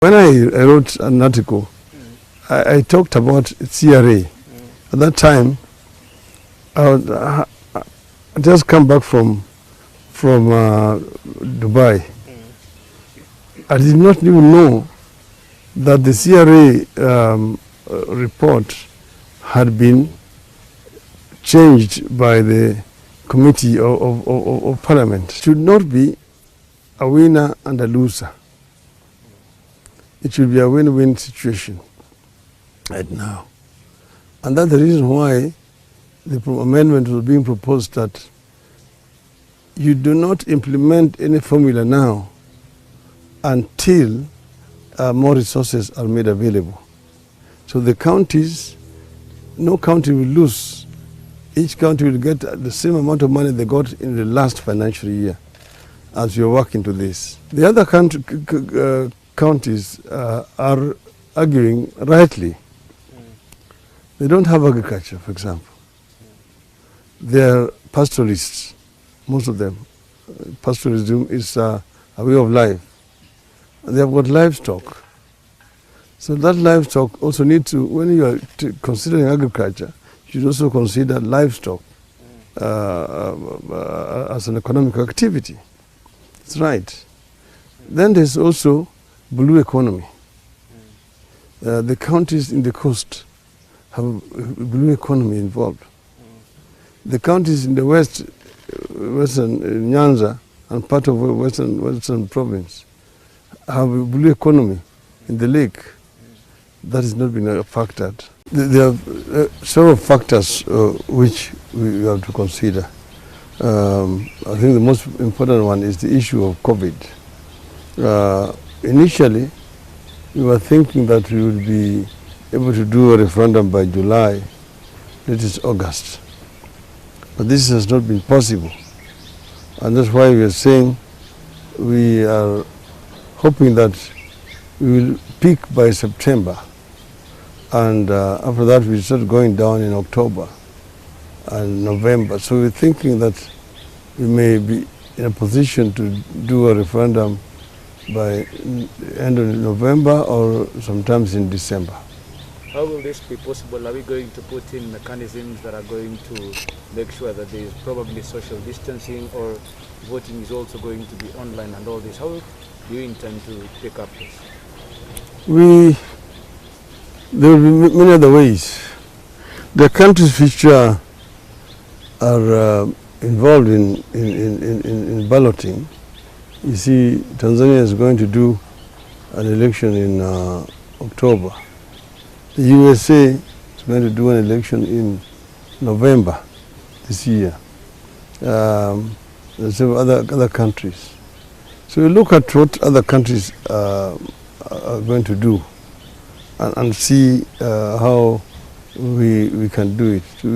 When I wrote an article, I talked about CRA. At that time, I just come back from Dubai. I did not even know that the CRA report had been changed by the Committee of Parliament. It should not be a winner and a loser. It should be a win-win situation right now. And that's the reason why the amendment was being proposed, that you do not implement any formula now until more resources are made available. So the counties, no county will lose. Each county will get the same amount of money they got in the last financial year as you're working to this. The other counties are arguing rightly. They don't have agriculture, for example. They're pastoralists, most of them. Pastoralism is a way of life. And they have got livestock. So that livestock also needs to, when you are considering agriculture, you should also consider livestock as an economic activity. That's right. Then there's also blue economy. The counties in the coast have blue economy involved. The counties in the western Nyanza and part of western province have a blue economy in the lake. That has not been factored. There are several factors which we have to consider. I think the most important one is the issue of COVID. Initially, we were thinking that we would be able to do a referendum by July, that is August. But this has not been possible. And that's why we are saying we are hoping that we will peak by September. And after that, we start going down in October and November. So we're thinking that we may be in a position to do a referendum by end of November or sometimes in December. How will this be possible? Are we going to put in mechanisms that are going to make sure that there is probably social distancing, or voting is also going to be online and all this? How do you intend to pick up this? There will be many other ways. The countries which are involved in balloting, you see, Tanzania is going to do an election in October. The USA is going to do an election in November this year. There's several other countries. So we look at what other countries are going to do and see how we can do it.